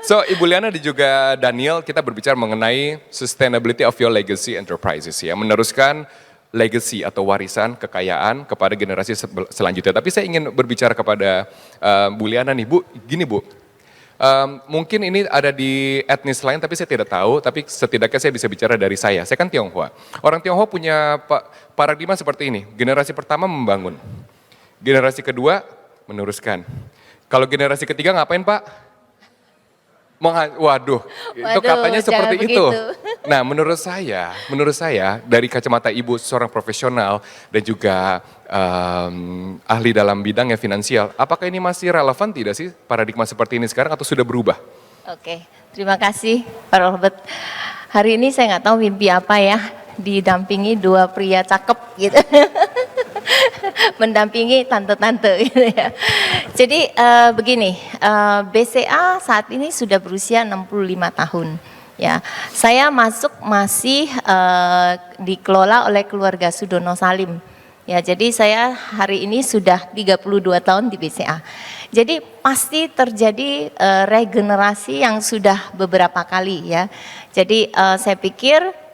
So, Ibu Liana dan juga Daniel, kita berbicara mengenai sustainability of your legacy enterprises ya, meneruskan legacy atau warisan kekayaan kepada generasi selanjutnya. Tapi saya ingin berbicara kepada Bu Liana nih, Bu, gini Bu. Mungkin ini ada di etnis lain tapi saya tidak tahu, tapi setidaknya saya bisa bicara dari saya. Saya kan Tionghoa. Orang Tionghoa punya paradigma seperti ini. Generasi pertama membangun. Generasi kedua meneruskan. Kalau generasi ketiga ngapain Pak? Waduh, itu katanya seperti itu. Nah, menurut saya dari kacamata Ibu seorang profesional dan juga ahli dalam bidangnya finansial, apakah ini masih relevan tidak sih paradigma seperti ini sekarang atau sudah berubah? Oke, terima kasih Pak Robert. Hari ini saya nggak tahu mimpi apa ya, didampingi dua pria cakep gitu. Mendampingi tante-tante gitu ya. Jadi begini, BCA saat ini sudah berusia 65 tahun. Ya, saya masuk masih dikelola oleh keluarga Sudono Salim. Ya, jadi saya hari ini sudah 32 tahun di BCA. Jadi pasti terjadi regenerasi yang sudah beberapa kali ya. Jadi saya pikir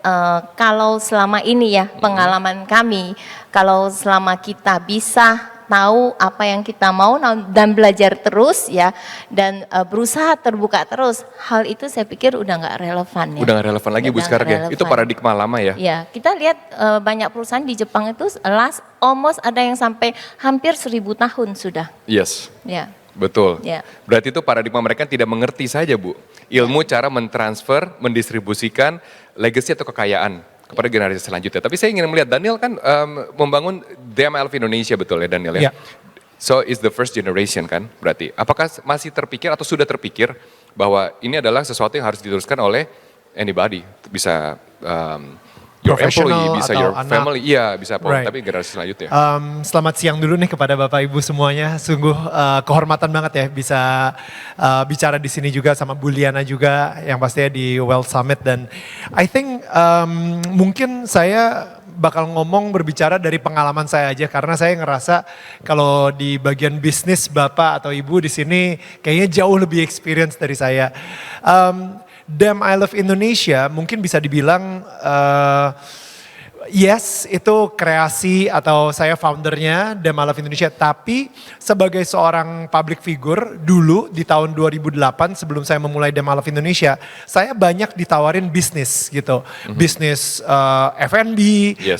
kalau selama ini ya pengalaman kami, kalau selama kita bisa tahu apa yang kita mau dan belajar terus ya, dan berusaha terbuka terus, hal itu saya pikir udah nggak relevan ya. Udah nggak relevan lagi Bu sekarang ya, itu paradigma lama ya. Ya, kita lihat banyak perusahaan di Jepang itu almost ada yang sampai hampir 1000 tahun sudah. Yes. Ya. Betul. Ya. Berarti itu paradigma mereka tidak mengerti saja Bu. Ilmu cara mentransfer, mendistribusikan legacy atau kekayaan kepada generasi selanjutnya. Tapi saya ingin melihat Daniel kan membangun DMLF Indonesia betul ya Daniel ya? So is the first generation kan berarti. Apakah masih terpikir atau sudah terpikir bahwa ini adalah sesuatu yang harus diteruskan oleh anybody? Bisa your employee, bisa your family, iya bisa tapi generasi selanjutnya. Selamat siang dulu nih kepada Bapak Ibu semuanya, sungguh kehormatan banget ya bisa bicara di sini juga sama Bu Liana juga yang pastinya di Wealth Summit, dan I think mungkin saya bakal berbicara dari pengalaman saya aja karena saya ngerasa kalau di bagian bisnis Bapak atau Ibu di sini kayaknya jauh lebih experience dari saya. Damn I Love Indonesia mungkin bisa dibilang yes itu kreasi atau saya foundernya Damn I Love Indonesia, tapi sebagai seorang public figure dulu di tahun 2008 sebelum saya memulai Damn I Love Indonesia, saya banyak ditawarin bisnis gitu, bisnis F&B,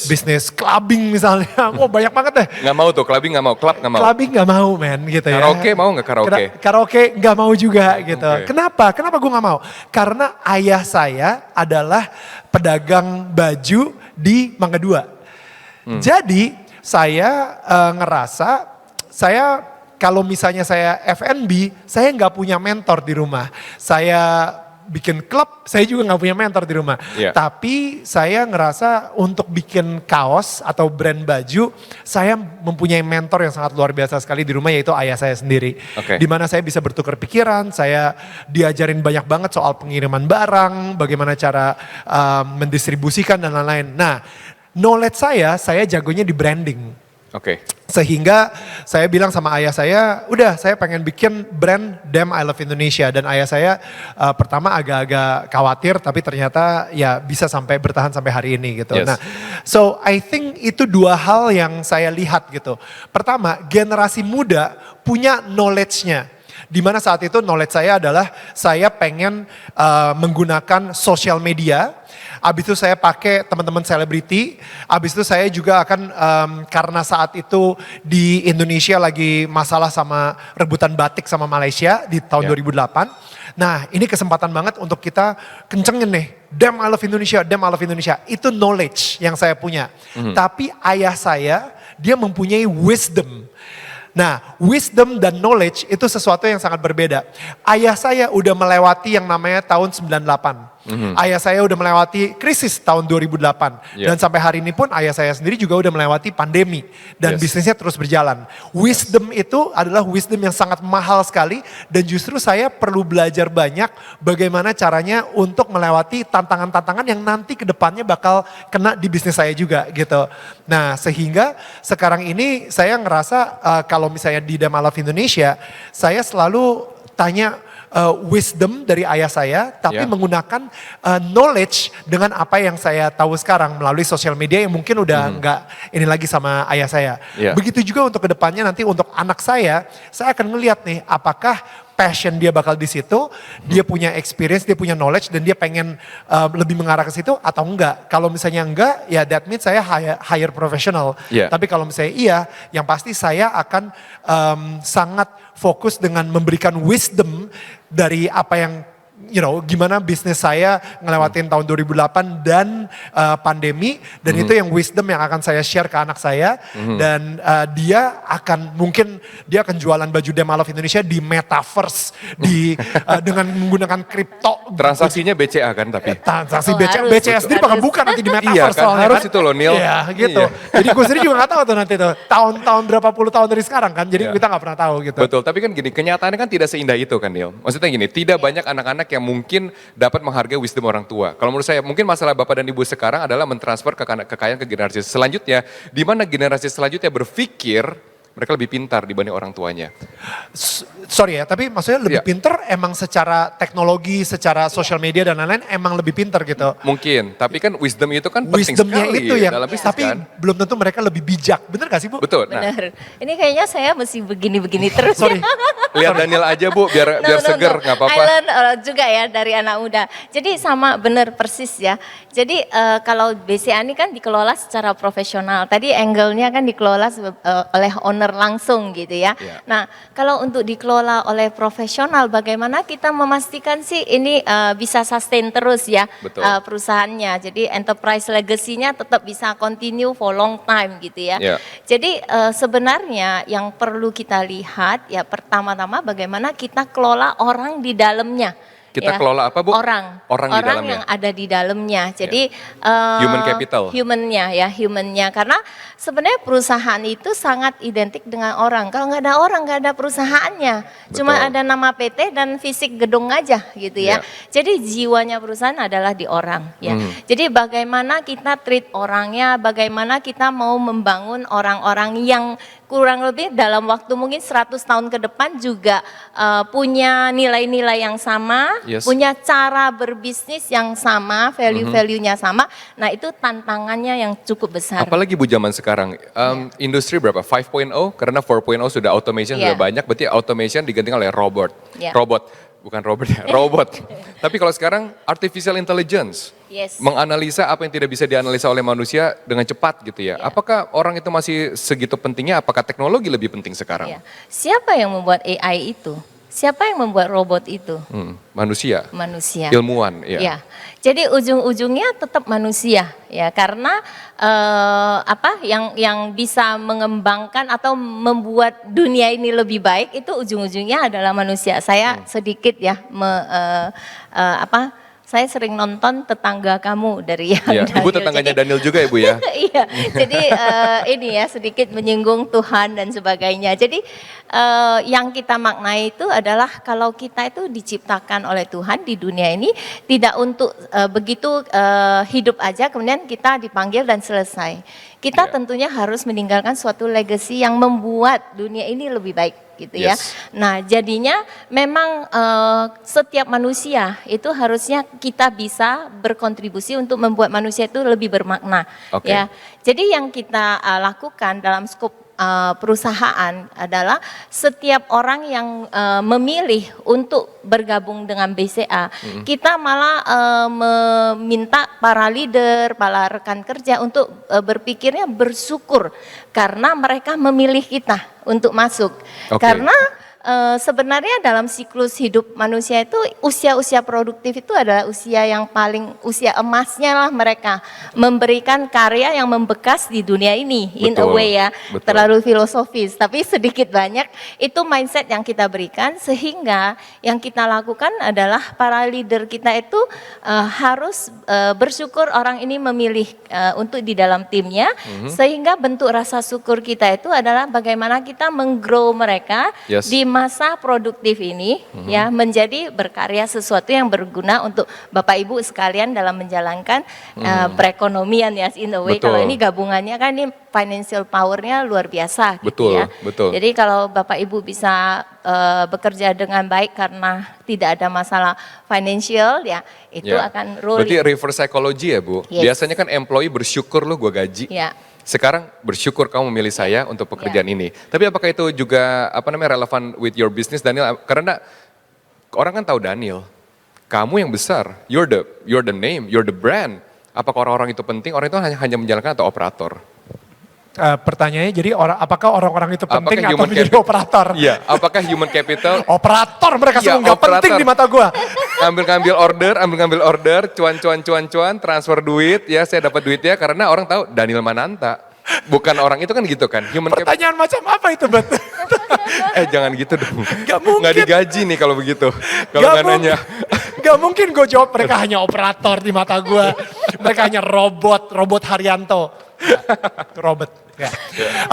bisnis clubbing misalnya, banyak banget deh. Nggak mau tuh, clubbing nggak mau, club nggak mau. Clubbing nggak mau men gitu ya. Karaoke mau nggak karaoke? Karaoke nggak mau juga gitu. Kenapa gue nggak mau? Karena ayah saya adalah pedagang baju di Mangga 2. Jadi saya ngerasa kalau misalnya saya F&B, saya nggak punya mentor di rumah. Saya bikin klub, saya juga nggak punya mentor di rumah. Tapi saya ngerasa untuk bikin kaos atau brand baju, saya mempunyai mentor yang sangat luar biasa sekali di rumah, yaitu ayah saya sendiri. Dimana saya bisa bertukar pikiran, saya diajarin banyak banget soal pengiriman barang, bagaimana cara mendistribusikan dan lain-lain. Nah, knowledge saya jagonya di branding. Sehingga saya bilang sama ayah saya, udah saya pengen bikin brand Damn I Love Indonesia. Dan ayah saya pertama agak-agak khawatir, tapi ternyata ya bisa bertahan sampai hari ini gitu. Nah, so I think itu dua hal yang saya lihat gitu. Pertama, generasi muda punya knowledge-nya. Dimana saat itu knowledge saya adalah saya pengen menggunakan social media. Abis itu saya pakai teman-teman selebriti. Abis itu saya juga akan karena saat itu di Indonesia lagi masalah sama rebutan batik sama Malaysia di tahun 2008. Nah, ini kesempatan banget untuk kita kencengin nih. Damn I Love Indonesia, Damn I Love Indonesia. Itu knowledge yang saya punya. Tapi ayah saya, dia mempunyai wisdom. Nah, wisdom dan knowledge itu sesuatu yang sangat berbeda. Ayah saya udah melewati yang namanya tahun 98. Ayah saya udah melewati krisis tahun 2008. Dan sampai hari ini pun ayah saya sendiri juga udah melewati pandemi. Dan bisnisnya terus berjalan. Wisdom itu adalah wisdom yang sangat mahal sekali. Dan justru saya perlu belajar banyak bagaimana caranya untuk melewati tantangan-tantangan yang nanti ke depannya bakal kena di bisnis saya juga gitu. Nah, sehingga sekarang ini saya ngerasa kalau misalnya di Damn I Love Indonesia, saya selalu tanya wisdom dari ayah saya, tapi Ya. menggunakan knowledge dengan apa yang saya tahu sekarang melalui sosial media yang mungkin udah nggak ini lagi sama ayah saya. Ya. Begitu juga untuk kedepannya nanti untuk anak saya akan ngeliat nih apakah passion dia bakal di situ, dia punya experience, dia punya knowledge dan dia pengen lebih mengarah ke situ atau enggak. Kalau misalnya enggak, ya that means saya hire professional. Yeah. Tapi kalau misalnya iya, yang pasti saya akan sangat fokus dengan memberikan wisdom dari apa yang gimana bisnis saya ngelewatin tahun 2008 dan pandemi dan itu yang wisdom yang akan saya share ke anak saya dan dia akan jualan baju Demalove Indonesia di metaverse dengan menggunakan kripto. Transaksinya BCA kan tapi. Transaksi Harus. BCA sendiri bakal Harus. buka nanti di Iya metaverse kan, soalnya harus kan. itu loh Neil. Iya gitu. Iya. Jadi gue sendiri juga gak tahu tuh nanti tuh tahun-tahun berapa puluh tahun dari sekarang kan. Jadi kita gak pernah tahu gitu. Betul, tapi kan gini, kenyataannya kan tidak seindah itu kan Neil. Maksudnya gini, tidak banyak anak-anak yang mungkin dapat menghargai wisdom orang tua. Kalau menurut saya, mungkin masalah bapak dan ibu sekarang adalah mentransfer kekayaan ke generasi selanjutnya, di mana generasi selanjutnya berpikir mereka lebih pintar dibanding orang tuanya. Sorry ya, tapi maksudnya lebih Iya. pinter emang secara teknologi, secara sosial media dan lain-lain emang lebih pinter gitu. Mungkin, tapi kan wisdom itu kan penting Wisdomnya sekali itu yang, dalam bisnis tapi kan. belum tentu mereka lebih bijak. Bener gak sih Bu? Betul, nah Benar. Ini kayaknya saya mesti begini-begini terus. Sorry. lihat Daniel aja Bu, biar seger, nggak apa-apa. I learn juga ya dari anak muda. Jadi sama benar persis ya. Jadi kalau BCA ini kan dikelola secara profesional. Tadi angle-nya kan dikelola oleh owner langsung gitu ya. Iya. Nah kalau untuk dikelola oleh profesional, bagaimana kita memastikan sih ini bisa sustain terus ya Betul. perusahaannya. Jadi enterprise legacy-nya tetap bisa continue for long time gitu ya. Iya. Jadi sebenarnya yang perlu kita lihat ya pertama-tama bagaimana kita kelola orang di dalamnya. Kita kelola apa, Bu? Orang Orang di dalamnya. yang ada di dalamnya. Jadi Human capital. Humannya. Karena sebenarnya perusahaan itu sangat identik dengan orang. Kalau nggak ada orang, nggak ada perusahaannya. Cuma Betul. ada nama PT dan fisik gedung aja gitu ya. Ya. Jadi jiwanya perusahaan adalah di orang ya. Jadi bagaimana kita treat orangnya, bagaimana kita mau membangun orang-orang yang kurang lebih dalam waktu mungkin 100 tahun ke depan juga punya nilai-nilai yang sama, Yes. punya cara berbisnis yang sama, value-value-nya sama. Nah itu tantangannya yang cukup besar. Apalagi Bu zaman sekarang, industri berapa? 5.0 karena 4.0 sudah automation Iya. sudah banyak, berarti automation digantikan oleh robot. Iya. Robot, bukan robot ya, robot. Tapi kalau sekarang artificial intelligence, Yes. menganalisa apa yang tidak bisa dianalisa oleh manusia dengan cepat gitu ya. Iya. Apakah orang itu masih segitu pentingnya? Apakah teknologi lebih penting sekarang? Ya. Siapa yang membuat AI itu? Siapa yang membuat robot itu? Manusia, Manusia. ilmuwan, ya. Ya, jadi ujung-ujungnya tetap manusia ya karena yang bisa mengembangkan atau membuat dunia ini lebih baik itu ujung-ujungnya adalah manusia. Saya sedikit ya saya sering nonton Tetangga Kamu dari yang Ya, Ibu Daniel. tetangganya Jadi- Daniel juga ya Bu ya? Iya, jadi ini ya sedikit menyinggung Tuhan dan sebagainya. Jadi yang kita maknai itu adalah kalau kita itu diciptakan oleh Tuhan di dunia ini tidak untuk begitu hidup aja kemudian kita dipanggil dan selesai. Kita Iya. tentunya harus meninggalkan suatu legacy yang membuat dunia ini lebih baik gitu ya. Yes. Nah jadinya memang setiap manusia itu harusnya kita bisa berkontribusi untuk membuat manusia itu lebih bermakna. Oke. Ya, jadi yang kita lakukan dalam skop perusahaan adalah setiap orang yang memilih untuk bergabung dengan BCA, kita malah meminta para leader, para rekan kerja untuk berpikirnya bersyukur karena mereka memilih kita untuk masuk. Oke. Karena sebenarnya dalam siklus hidup manusia itu usia-usia produktif itu adalah usia yang paling usia emasnya lah mereka memberikan karya yang membekas di dunia ini in a Betul, way ya betul. terlalu filosofis tapi sedikit banyak itu mindset yang kita berikan sehingga yang kita lakukan adalah para leader kita itu harus bersyukur orang ini memilih untuk di dalam timnya sehingga bentuk rasa syukur kita itu adalah bagaimana kita menggrow mereka Yes. di masa produktif ini ya menjadi berkarya sesuatu yang berguna untuk Bapak Ibu sekalian dalam menjalankan perekonomian ya, in a way. Betul. Kalau ini gabungannya kan ini financial powernya luar biasa gitu Betul, ya. betul. Jadi kalau Bapak Ibu bisa bekerja dengan baik karena tidak ada masalah financial ya, itu Ya. akan Berarti rolling. reverse psychology ya Bu. Yes. Biasanya kan employee bersyukur lu gue gaji. Ya. Sekarang bersyukur kamu memilih saya untuk pekerjaan ini. Tapi apakah itu juga relevan with your business Daniel? Karena orang kan tahu Daniel, kamu yang besar, you're the name, you're the brand. Apakah orang-orang itu penting? Orang itu hanya menjalankan atau operator? Pertanyaannya jadi apakah orang-orang itu penting Apakah atau human menjadi capital- operator? Iya, apakah human capital Operator mereka Iya, semua nggak penting operator. di mata gua. ambil order, cuan, transfer duit, ya saya dapat duitnya karena orang tahu Daniel Mananta. Bukan orang itu kan gitu kan. Human capital. Pertanyaan macam apa itu, Bet? Jangan gitu dong. Gak mungkin. Nggak digaji nih kalau begitu. Kalau nggak nanya. Gak mungkin gue jawab mereka hanya operator di mata gue. Mereka hanya robot Haryanto. Robot. Ya.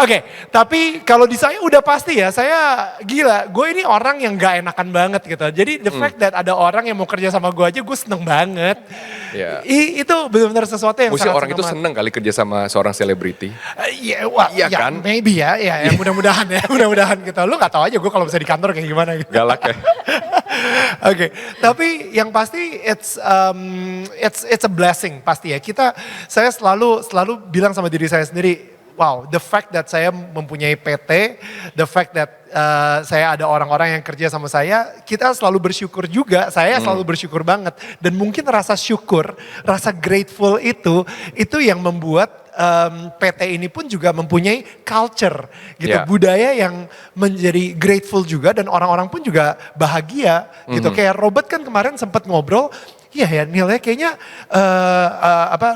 Oke, tapi kalau di saya udah pasti ya, saya gila. Gue ini orang yang gak enakan banget gitu. Jadi the fact that ada orang yang mau kerja sama gue aja, gue seneng banget. Ya. Itu benar-benar sesuatu yang Mesti sangat orang itu seneng kali kerja sama seorang selebriti. Iya Iya kan? maybe ya, mudah-mudahan ya, mudah-mudahan gitu. Lu gak tahu aja gue kalau bisa di kantor kayak gimana gitu. Galak ya. Oke, tapi yang pasti it's a blessing pasti ya. Saya selalu bilang sama diri saya sendiri, wow, the fact that saya mempunyai PT, the fact that saya ada orang-orang yang kerja sama saya, kita selalu bersyukur juga. Saya selalu bersyukur banget. Dan mungkin rasa syukur, rasa grateful itu yang membuat PT ini pun juga mempunyai culture gitu, Yeah. budaya yang menjadi grateful juga dan orang-orang pun juga bahagia gitu. Kayak Robert kan kemarin sempat ngobrol, iya ya Neil ya kayaknya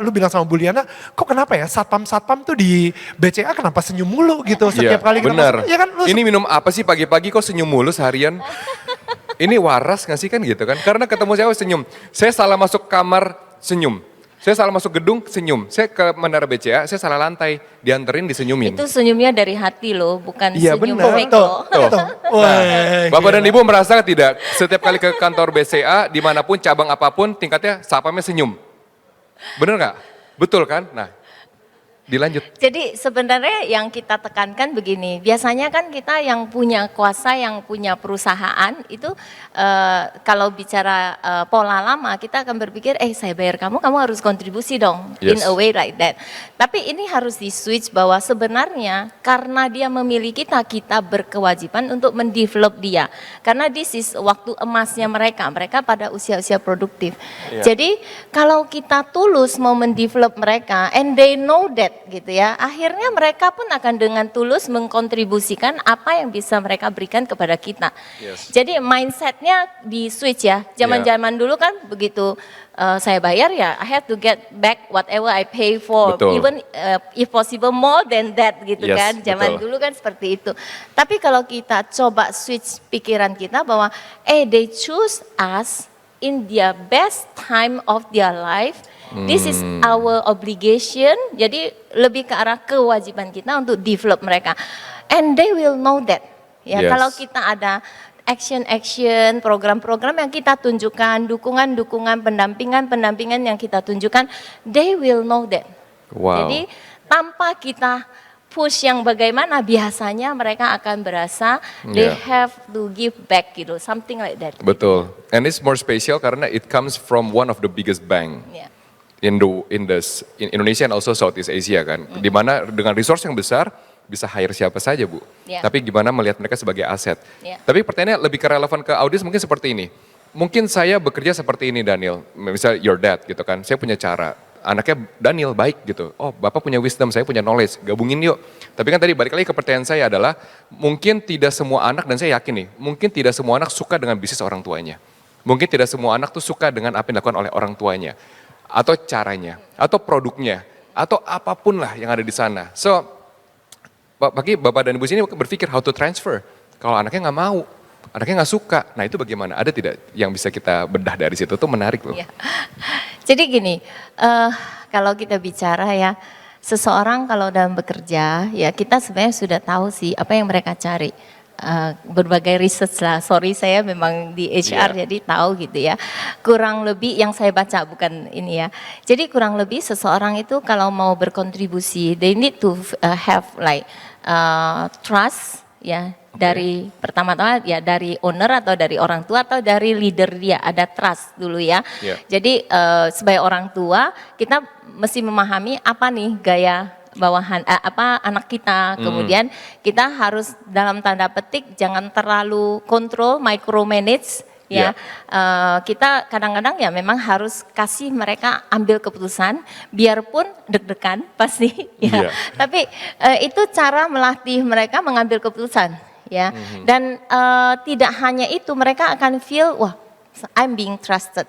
lu bilang sama Bu Liana, kok kenapa ya satpam tuh di BCA kenapa senyum mulu gitu setiap kali kita benar. masuk. Ya kan, Ini minum apa sih pagi-pagi kok senyum mulu seharian? Ini waras gak sih kan gitu kan? Karena ketemu saya senyum. Saya salah masuk kamar senyum. Saya salah masuk gedung senyum. Saya ke Menara BCA, saya salah lantai, dianterin disenyumin. Itu senyumnya dari hati loh, bukan Iya, senyum benar. fake Tuh, loh. tuh. Wah, Bapak dan gila. Ibu merasa tidak? Setiap kali ke kantor BCA, dimanapun, cabang apapun, tingkatnya sapamnya senyum. Bener nggak? Betul kan? Nah, dilanjut. Jadi sebenarnya yang kita tekankan begini, biasanya kan kita yang punya kuasa, yang punya perusahaan itu kalau bicara pola lama kita akan berpikir, saya bayar kamu harus kontribusi dong, in Yes. a way like that. Tapi ini harus di switch bahwa sebenarnya karena dia memilih kita berkewajiban untuk mendevelop dia. Karena this is waktu emasnya mereka pada usia-usia produktif. Iya. Jadi kalau kita tulus mau mendevelop mereka, and they know that gitu ya, akhirnya mereka pun akan dengan tulus mengkontribusikan apa yang bisa mereka berikan kepada kita. Yes. Jadi mindsetnya di switch ya. Zaman-zaman dulu kan begitu saya bayar ya, I have to get back whatever I pay for, Betul. even if possible more than that gitu Yes, kan. Zaman betul. dulu kan seperti itu. Tapi kalau kita coba switch pikiran kita bahwa they choose us in their best time of their life. This is our obligation. Jadi lebih ke arah kewajiban kita untuk develop mereka. And they will know that. Ya, Yes. kalau kita ada action, program-program yang kita tunjukkan, dukungan-dukungan, pendampingan yang kita tunjukkan, they will know that. Wow. Jadi tanpa kita push yang bagaimana, biasanya mereka akan berasa they Yeah. have to give back gitu, something like that. Betul. And it's more special karena it comes from one of the biggest bank Yeah. in Indonesia and also Southeast Asia kan. Di mana dengan resource yang besar bisa hire siapa saja Bu. Yeah. Tapi gimana melihat mereka sebagai aset. Yeah. Tapi pertanyaannya lebih ke relevan ke audiens mungkin seperti ini. Mungkin saya bekerja seperti ini Daniel, misalnya your dad gitu kan. Saya punya cara. Anaknya Daniel baik gitu. Oh Bapak punya wisdom, saya punya knowledge, gabungin yuk. Tapi kan tadi balik lagi ke pertanyaan saya adalah mungkin tidak semua anak, dan saya yakin nih, mungkin tidak semua anak suka dengan bisnis orang tuanya. Mungkin tidak semua anak tuh suka dengan apa yang dilakukan oleh orang tuanya. Atau caranya, atau produknya, atau apapun lah yang ada di sana. So, bagi Bapak dan Ibu sini berpikir how to transfer. Kalau anaknya nggak mau, anaknya nggak suka, nah itu bagaimana? Ada tidak yang bisa kita bedah dari situ? Itu menarik loh. Ya. Jadi gini, kalau kita bicara ya, seseorang kalau dalam bekerja, ya kita sebenarnya sudah tahu sih apa yang mereka cari. berbagai research lah. Sorry, saya memang di HR jadi tahu gitu ya. Kurang lebih yang saya baca, bukan ini ya. Jadi kurang lebih seseorang itu kalau mau berkontribusi, they need to have like trust ya. Dari pertama-tama ya dari owner atau dari orang tua atau dari leader dia, ada trust dulu ya. Jadi sebagai orang tua kita mesti memahami apa nih gaya bawahan anak kita. Kemudian kita harus dalam tanda petik jangan terlalu kontrol, micromanage ya. Kita kadang-kadang ya memang harus kasih mereka ambil keputusan biarpun deg-degan pasti ya. Tapi itu cara melatih mereka mengambil keputusan ya. Dan tidak hanya itu, mereka akan feel wah I'm being trusted.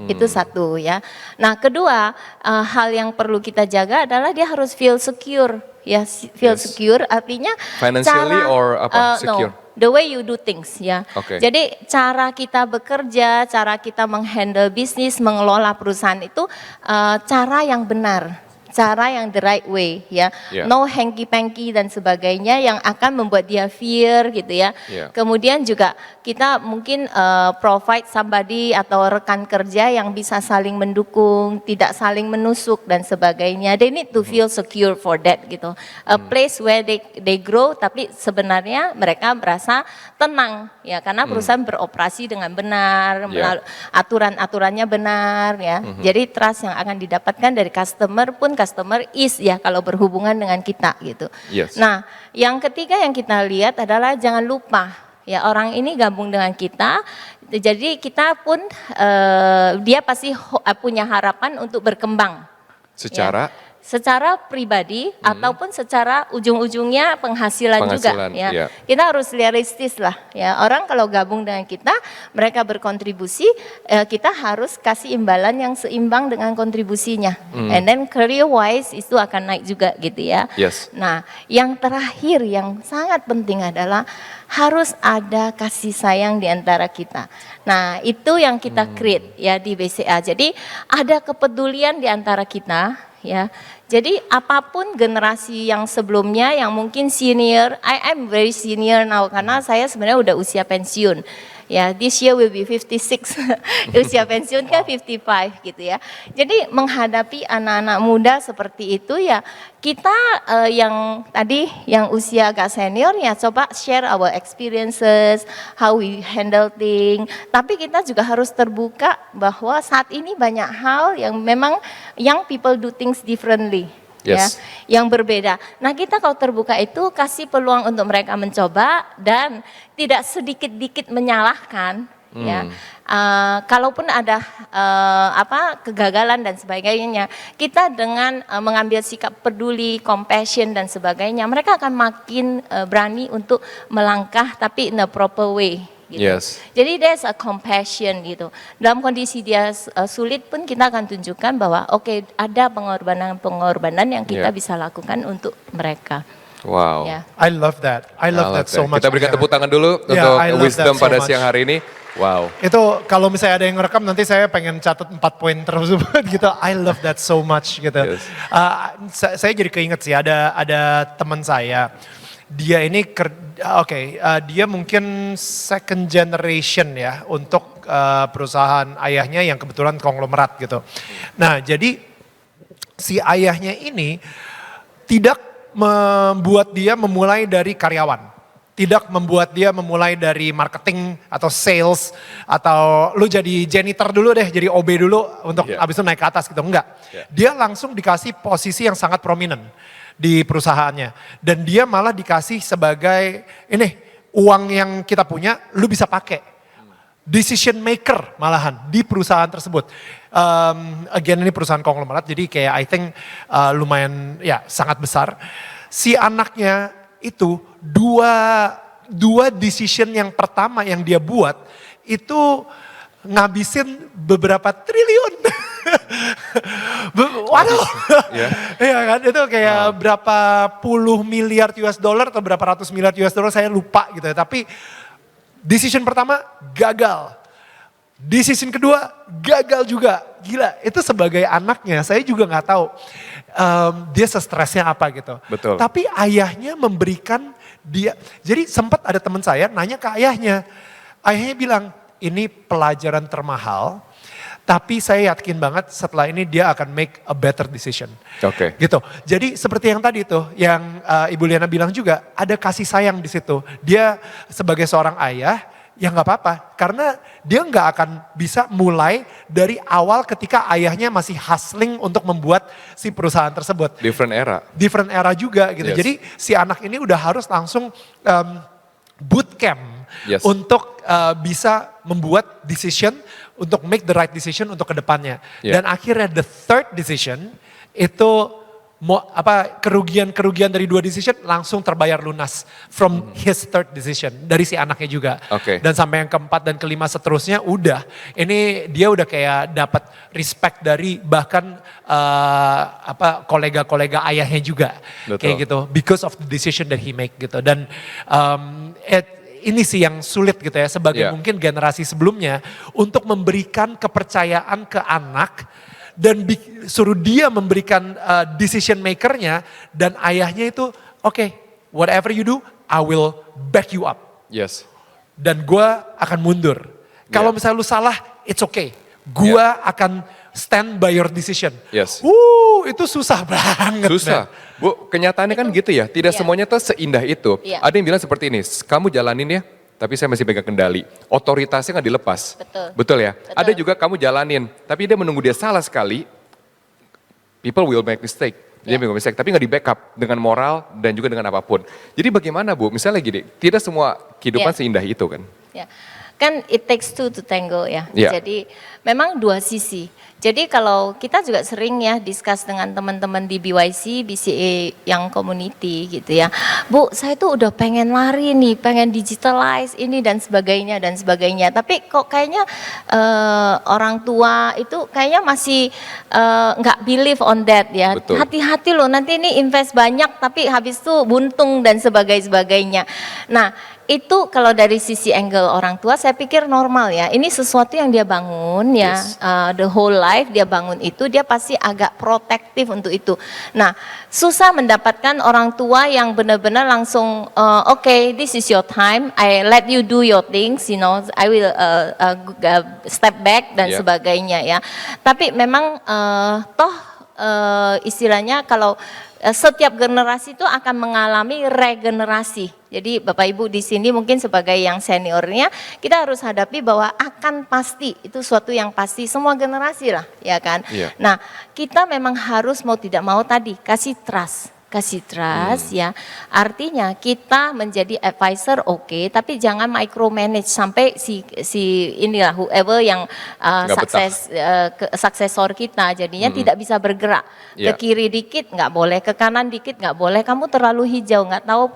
Itu satu ya. Nah kedua hal yang perlu kita jaga adalah dia harus feel secure ya, feel secure artinya financially or apa secure? No, the way you do things ya. Jadi cara kita bekerja, cara kita menghandle bisnis, mengelola perusahaan itu cara yang benar. Cara yang the right way ya, no hanky-panky dan sebagainya yang akan membuat dia fear gitu ya. Kemudian juga kita mungkin provide somebody atau rekan kerja yang bisa saling mendukung, tidak saling menusuk dan sebagainya. They need to feel secure for that gitu. A place where they grow tapi sebenarnya mereka merasa tenang ya karena perusahaan beroperasi dengan benar, aturan-aturannya benar ya. Jadi trust yang akan didapatkan dari customer is ya kalau berhubungan dengan kita gitu. Nah, yang ketiga yang kita lihat adalah jangan lupa ya orang ini gabung dengan kita, jadi kita pun dia pasti punya harapan untuk berkembang. Secara pribadi ataupun secara ujung-ujungnya penghasilan juga ya. Kita harus realistis lah ya. Orang kalau gabung dengan kita, mereka berkontribusi, kita harus kasih imbalan yang seimbang dengan kontribusinya. And then career wise itu akan naik juga gitu ya. Nah, yang terakhir yang sangat penting adalah harus ada kasih sayang di antara kita. Nah, itu yang kita create ya di BCA. Jadi ada kepedulian di antara kita. Ya, jadi apapun generasi yang sebelumnya yang mungkin senior, I'm very senior now karena saya sebenarnya udah usia pensiun. Ya, this year will be 56. Usia pensiun kan 55 gitu ya. Jadi menghadapi anak-anak muda seperti itu ya, kita yang tadi yang usia agak senior ya coba share our experiences, how we handle things. Tapi kita juga harus terbuka bahwa saat ini banyak hal yang memang young people do things differently. Ya, yang berbeda. Nah kita kalau terbuka itu kasih peluang untuk mereka mencoba dan tidak sedikit-dikit menyalahkan. Ya, kalaupun ada kegagalan dan sebagainya, kita dengan mengambil sikap peduli, compassion dan sebagainya, mereka akan makin berani untuk melangkah tapi in a proper way. Gitu. Jadi there's a compassion gitu. Dalam kondisi dia sulit pun kita akan tunjukkan bahwa oke, ada pengorbanan yang kita bisa lakukan untuk mereka. Wow. I love that. I love that so much. Kita berikan tepuk tangan dulu untuk wisdom pada siang hari ini. Wow. Itu kalau misalnya ada yang ngerekam nanti saya pengen catat 4 poin tersebut gitu. I love that so much gitu. Saya jadi keinget sih ada teman saya. Dia ini dia mungkin second generation ya untuk perusahaan ayahnya yang kebetulan konglomerat gitu. Nah jadi si ayahnya ini tidak membuat dia memulai dari karyawan. Tidak membuat dia memulai dari marketing atau sales atau lu jadi janitor dulu deh, jadi OB dulu untuk abis itu naik ke atas gitu. Enggak. Dia langsung dikasih posisi yang sangat prominent di perusahaannya. Dan dia malah dikasih sebagai ini uang yang kita punya lu bisa pakai. Decision maker malahan di perusahaan tersebut. Again ini perusahaan konglomerat jadi kayak I think lumayan ya sangat besar. Si anaknya itu dua decision yang pertama yang dia buat itu ngabisin beberapa triliun. Waduh. Iya kan itu kayak berapa puluh miliar US dollar atau berapa ratus miliar US dollar saya lupa gitu ya. Tapi decision pertama gagal. Decision kedua gagal juga. Gila itu sebagai anaknya saya juga gak tahu dia stresnya apa gitu. Betul. Tapi ayahnya memberikan Jadi sempat ada teman saya nanya ke ayahnya. Ayahnya bilang, ini pelajaran termahal, tapi saya yakin banget setelah ini dia akan make a better decision. Oke. Gitu. Jadi seperti yang tadi tuh, yang Ibu Liana bilang juga, ada kasih sayang di situ. Dia sebagai seorang ayah, ya nggak apa-apa. Karena dia nggak akan bisa mulai dari awal ketika ayahnya masih hustling untuk membuat si perusahaan tersebut. Different era. Different era juga gitu. Yes. Jadi si anak ini udah harus langsung bootcamp Yes. untuk bisa membuat decision, untuk make the right decision untuk kedepannya. Yeah. Dan akhirnya the third decision itu kerugian dari 2 decision langsung terbayar lunas from his third decision dari si anaknya juga. Oke. Dan sampai yang keempat dan kelima seterusnya udah. Ini dia udah kayak dapat respect dari bahkan kolega-kolega ayahnya juga. Betul. Kayak gitu because of the decision that he make gitu. Dan ini sih yang sulit gitu ya sebagai Yeah. mungkin generasi sebelumnya untuk memberikan kepercayaan ke anak dan suruh dia memberikan decision makernya dan ayahnya itu oke, whatever you do I will back you up Yes. dan gue akan mundur. Kalau misalnya lu salah it's okay, gue akan stand by your decision. Yes. Itu susah banget. Susah. Bu, kenyataannya kan gitu ya. Tidak Iya. semuanya tuh seindah itu. Iya. Ada yang bilang seperti ini, kamu jalanin ya, tapi saya masih pegang kendali. Otoritasnya nggak dilepas. Betul. Betul ya? Betul. Ada juga kamu jalanin, tapi dia menunggu dia salah sekali, people will make mistake. Dia make mistake, tapi nggak di backup dengan moral dan juga dengan apapun. Jadi bagaimana Bu? Misalnya gini, tidak semua kehidupan Iya. seindah itu kan? Ya, kan it takes two to tango ya. Iya. Jadi memang 2 sisi. Jadi kalau kita juga sering ya discuss dengan teman-teman di BYC, BCA yang community gitu ya. Bu, saya tuh udah pengen lari nih, pengen digitalize ini dan sebagainya dan sebagainya. Tapi kok kayaknya orang tua itu kayaknya masih nggak believe on that ya. Betul. Hati-hati loh, nanti ini invest banyak tapi habis itu buntung dan sebagainya. Nah, itu kalau dari sisi angle orang tua saya pikir normal ya. Ini sesuatu yang dia bangun ya, Yes. The whole life dia bangun itu, dia pasti agak protektif untuk itu. Nah, susah mendapatkan orang tua yang benar-benar langsung okay, this is your time, I let you do your things, you know, I will step back dan Yeah. sebagainya ya. Tapi memang istilahnya kalau setiap generasi itu akan mengalami regenerasi. Jadi Bapak Ibu di sini mungkin sebagai yang seniornya, kita harus hadapi bahwa akan pasti, itu suatu yang pasti semua generasi lah, ya kan. Iya. Nah, kita memang harus mau tidak mau tadi kasih trust ya. Artinya kita menjadi advisor oke, tapi jangan micromanage sampai si inilah whoever yang Nggak suksesor kita jadinya tidak bisa bergerak. Iya. Ke kiri dikit nggak boleh, ke kanan dikit nggak boleh, kamu terlalu hijau, nggak tahu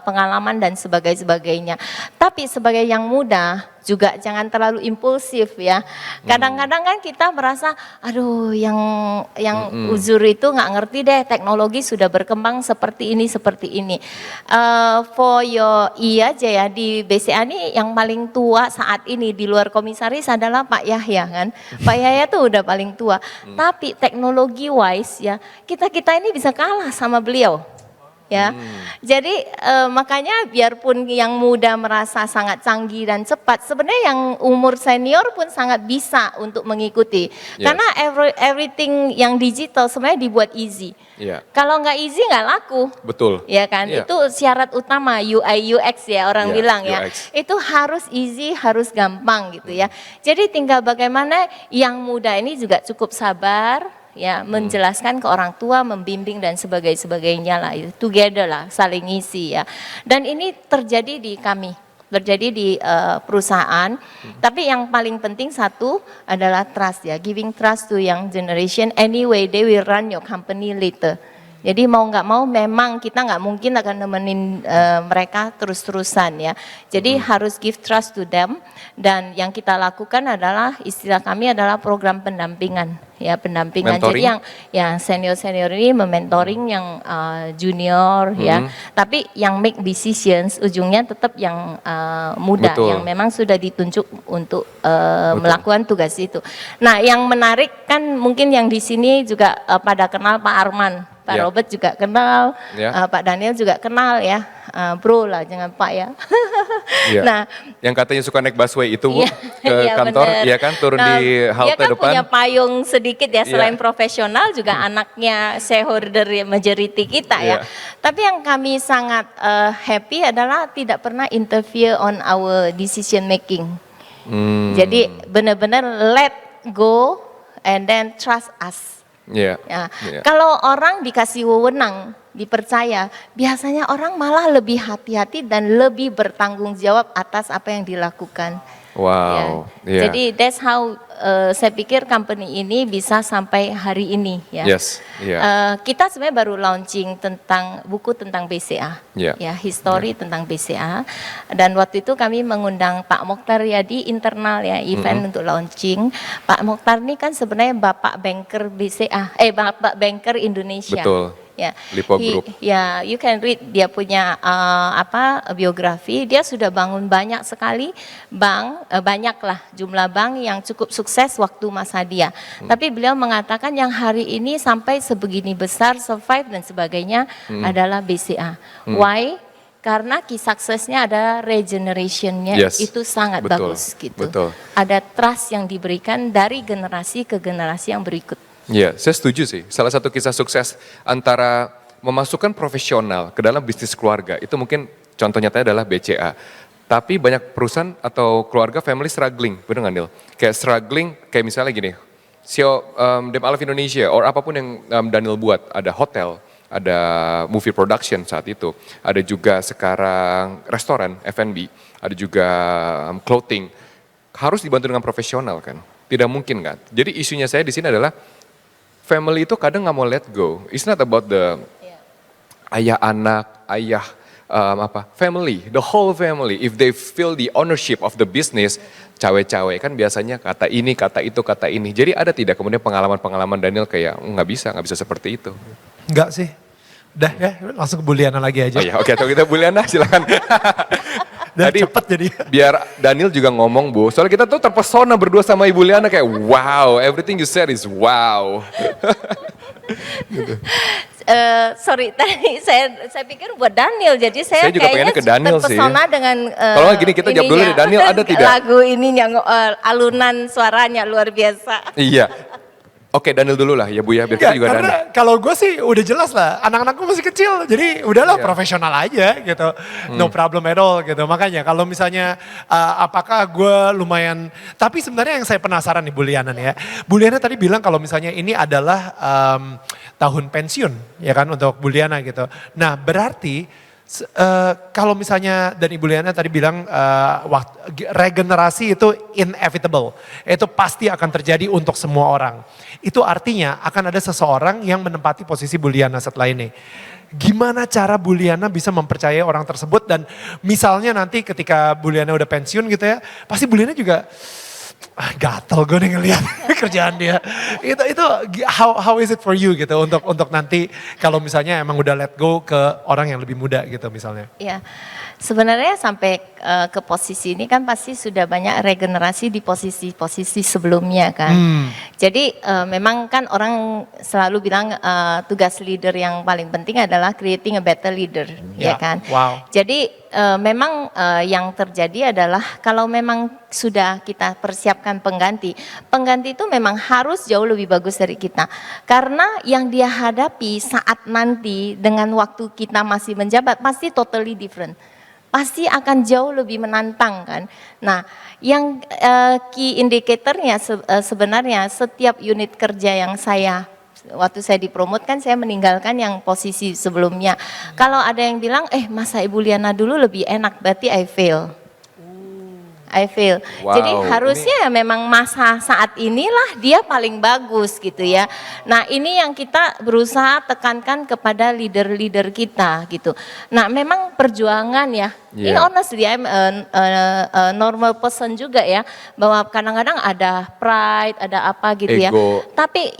pengalaman dan sebagainya. Tapi sebagai yang muda juga jangan terlalu impulsif ya. Kadang-kadang kan kita merasa, aduh yang uzur itu nggak ngerti deh, teknologi sudah berkembang seperti ini. For your aja ya, di BCA ini yang paling tua saat ini di luar komisaris adalah Pak Yahya kan. Pak Yahya tuh udah paling tua. Tapi teknologi wise ya, kita ini bisa kalah sama beliau. Ya, jadi makanya biarpun yang muda merasa sangat canggih dan cepat, sebenarnya yang umur senior pun sangat bisa untuk mengikuti. Yes. Karena everything yang digital sebenarnya dibuat easy. Iya. Kalau nggak easy nggak laku. Betul. Ya kan, Iya. itu syarat utama UI UX ya orang Iya, bilang ya. UX. Itu harus easy, harus gampang gitu ya. Jadi tinggal bagaimana yang muda ini juga cukup sabar. Ya, menjelaskan ke orang tua, membimbing dan sebagainya lah, together lah, saling ngisi ya. Dan ini terjadi di kami, terjadi di perusahaan. Tapi yang paling penting satu adalah trust ya, giving trust to young generation. Anyway, they will run your company later. Jadi mau nggak mau memang kita nggak mungkin akan nemenin mereka terus-terusan ya. Jadi harus give trust to them, dan yang kita lakukan adalah istilah kami adalah program pendampingan ya, pendampingan. Mentoring. Jadi yang senior ini mementoring yang junior ya. Tapi yang make decisions ujungnya tetap yang muda. Betul. Yang memang sudah ditunjuk untuk melakukan tugas itu. Nah, yang menarik kan mungkin yang di sini juga pada kenal Pak Arman. Pak Ya. Robert juga kenal, Ya. Pak Daniel juga kenal ya. bro lah, jangan Pak ya. Iya. Nah, Yang katanya suka naik busway itu Bu, iya, ke iya, kantor, bener. ya kan turun Nah, di dia halte kan depan. punya payung sedikit ya, selain Iya. profesional juga anaknya shareholder majority kita ya. Iya. Tapi yang kami sangat happy adalah tidak pernah interfere on our decision making. Jadi benar-benar let go and then trust us. Iya. Ya. Iya. Kalau orang dikasih wewenang, dipercaya, biasanya orang malah lebih hati-hati dan lebih bertanggung jawab atas apa yang dilakukan. Wow. Ya. Iya. Jadi that's how saya pikir company ini bisa sampai hari ini ya. Yes. Iya. Kita sebenarnya baru launching tentang buku tentang BCA, Yeah. ya history tentang BCA. Dan waktu itu kami mengundang Pak Mokhtar Yadi internal ya event untuk launching. Pak Mokhtar ini kan sebenarnya bapak banker BCA, bapak banker Indonesia. Betul. Ya, Lipo Group. Ya, you can read dia punya biografi. Dia sudah bangun banyak sekali bank, banyaklah jumlah bank yang cukup sukses waktu masa dia. Tapi beliau mengatakan yang hari ini sampai sebegini besar, survive dan sebagainya adalah BCA. Why? Karena key suksesnya ada regenerationnya Yes. itu sangat Betul. bagus gitu. Betul. Ada trust yang diberikan dari generasi ke generasi yang berikut. Iya, saya setuju sih. Salah satu kisah sukses antara memasukkan profesional ke dalam bisnis keluarga, itu mungkin contoh nyatanya adalah BCA. Tapi banyak perusahaan atau keluarga family struggling, bener nggak Nil? Kayak struggling, kayak misalnya gini, CEO Dem Alef Indonesia, or apapun yang Daniel buat, ada hotel, ada movie production saat itu, ada juga sekarang restoran, F&B, ada juga clothing, harus dibantu dengan profesional kan? Tidak mungkin kan? Jadi isunya saya di sini adalah, family itu kadang nggak mau let go. It's not about the ayah anak, ayah family, the whole family. If they feel the ownership of the business, cawe-cawe kan biasanya kata ini, kata itu, kata ini. Jadi ada tidak kemudian pengalaman-pengalaman Daniel kayak nggak bisa seperti itu. Enggak sih. Udah ya, langsung ke Buliana lagi aja. Oh iya, oke, atau kita Buliana silakan. Udah Tadi cepet jadi. biar Daniel juga ngomong Bu, soalnya kita tuh terpesona berdua sama Ibu Liana kayak wow, everything you said is wow. Sorry tadi saya pikir buat Daniel, jadi Saya juga pengennya kayaknya ke Daniel sih. terpesona dengan Kalau nggak gini, kita jawab dulu deh, Daniel ada tidak? lagu ininya alunan suaranya luar biasa. Iya. Oke, Daniel dulu lah ya Bu ya, biar Enggak, kita juga karena Daniel. kalau gue sih udah jelas lah, anak-anakku masih kecil, jadi udahlah Iya. profesional aja gitu, no problem at all gitu. Makanya kalau misalnya apakah gue lumayan, tapi sebenarnya yang saya penasaran nih Bu Liana nih ya, Bu Liana tadi bilang kalau misalnya ini adalah tahun pensiun ya kan untuk Bu Liana gitu. Nah berarti kalau misalnya dan Ibu Liana tadi bilang regenerasi itu inevitable, itu pasti akan terjadi untuk semua orang. Itu artinya akan ada seseorang yang menempati posisi Bu Liana setelah ini. Gimana cara Bu Liana bisa mempercayai orang tersebut dan misalnya nanti ketika Bu Liana udah pensiun gitu ya, pasti Bu Liana juga gatel gue nih ngeliat kerjaan dia. Itu how is it for you gitu untuk nanti kalau misalnya emang udah let go ke orang yang lebih muda gitu misalnya. Ya, sebenarnya sampai ke posisi ini kan pasti sudah banyak regenerasi di posisi-posisi sebelumnya kan. Jadi memang kan orang selalu bilang tugas leader yang paling penting adalah creating a better leader, ya kan. Wow. Jadi memang yang terjadi adalah kalau memang sudah kita persiapkan pengganti itu memang harus jauh lebih bagus dari kita. Karena yang dia hadapi saat nanti dengan waktu kita masih menjabat pasti totally different. Pasti akan jauh lebih menantang kan. Nah yang key indicatornya sebenarnya setiap unit kerja yang waktu saya dipromot kan saya meninggalkan yang posisi sebelumnya. Kalau ada yang bilang, masa Ibu Liana dulu lebih enak, berarti I fail. Wow, Jadi harusnya memang masa saat inilah dia paling bagus gitu ya. Nah ini yang kita berusaha tekankan kepada leader-leader kita gitu. Nah memang perjuangan ya. Ini honestly I'm a normal person juga ya. Bahwa kadang-kadang ada pride, ada apa gitu ya. Ego. Tapi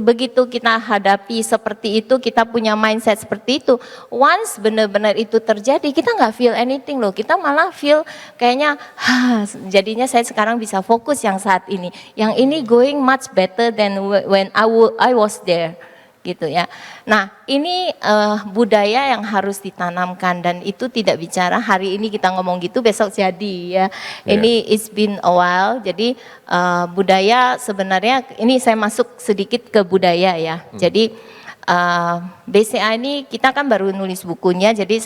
begitu kita hadapi seperti itu, kita punya mindset seperti itu. Once benar-benar itu terjadi, kita nggak feel anything loh. Kita malah feel kayaknya, jadinya saya sekarang bisa fokus yang saat ini. Yang ini going much better than when I was there. gitu ya. Nah ini budaya yang harus ditanamkan dan itu tidak bicara hari ini kita ngomong gitu besok jadi ya. Ini it's been a while. Jadi budaya sebenarnya ini saya masuk sedikit ke budaya ya. Jadi BCA ini kita kan baru nulis bukunya. Jadi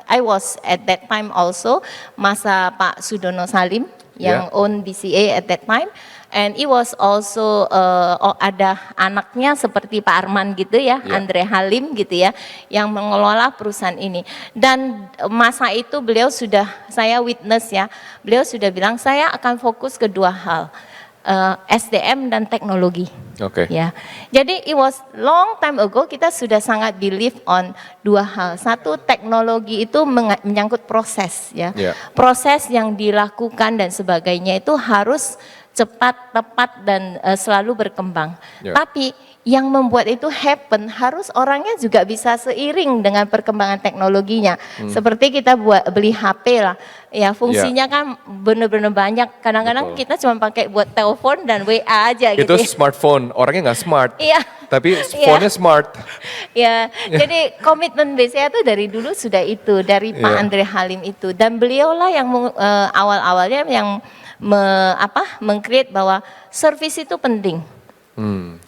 I was at that time also masa Pak Sudono Salim yang own BCA at that time. And it was also ada anaknya seperti Pak Arman gitu ya, Andre Halim gitu ya, yang mengelola perusahaan ini. Dan masa itu beliau sudah, saya witness ya, beliau sudah bilang saya akan fokus ke dua hal, SDM dan teknologi. Oke. Ya, jadi it was long time ago kita sudah sangat believe on dua hal. Satu, teknologi itu menyangkut proses ya, proses yang dilakukan dan sebagainya itu harus cepat, tepat dan selalu berkembang. Tapi yang membuat itu happen harus orangnya juga bisa seiring dengan perkembangan teknologinya. Seperti kita beli HP lah, ya fungsinya kan benar-benar banyak. Kadang-kadang kita cuma pakai buat telepon dan WA aja gitu. Itu smartphone, orangnya nggak smart. Iya. Tapi phone-nya smart. Ya, jadi komitmen BCA itu dari dulu sudah itu, dari Pak Andre Halim itu. Dan beliaulah yang awal-awalnya yang meng-create bahwa service itu penting.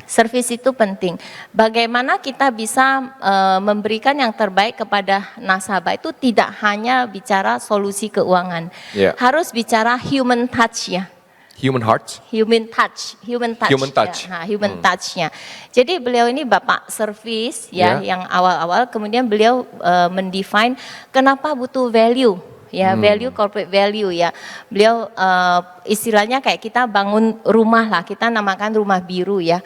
Service itu penting. Bagaimana kita bisa memberikan yang terbaik kepada nasabah itu tidak hanya bicara solusi keuangan. Harus bicara human touch ya. Human hearts? Human touch. Human touch-nya. Jadi beliau ini bapak service ya yang awal-awal, kemudian beliau mendefine kenapa butuh value. Ya, value, corporate value ya. Beliau istilahnya kayak kita bangun rumah lah, kita namakan rumah biru ya.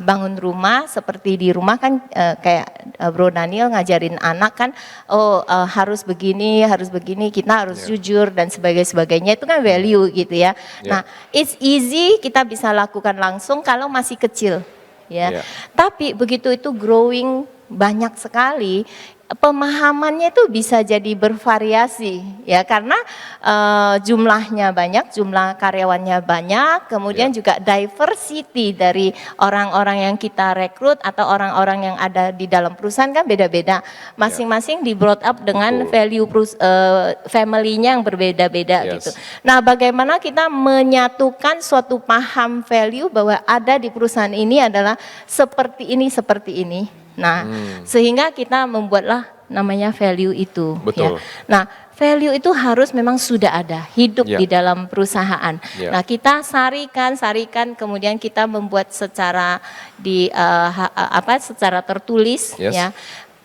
Bangun rumah seperti di rumah kan kayak Bro Daniel ngajarin anak kan, harus begini, kita harus jujur dan sebagainya itu kan value gitu ya. Nah, it's easy kita bisa lakukan langsung kalau masih kecil ya. Tapi begitu itu growing banyak sekali, pemahamannya itu bisa jadi bervariasi ya karena jumlahnya banyak, jumlah karyawannya banyak, kemudian juga diversity dari orang-orang yang kita rekrut atau orang-orang yang ada di dalam perusahaan kan beda-beda, masing-masing di brought up dengan value family-nya yang berbeda-beda gitu. Nah, bagaimana kita menyatukan suatu paham value bahwa ada di perusahaan ini adalah seperti ini. Nah, sehingga kita membuatlah namanya value itu. Betul. Ya. Nah, value itu harus memang sudah ada, hidup di dalam perusahaan. Nah, kita sarikan, kemudian kita membuat secara secara tertulis, ya.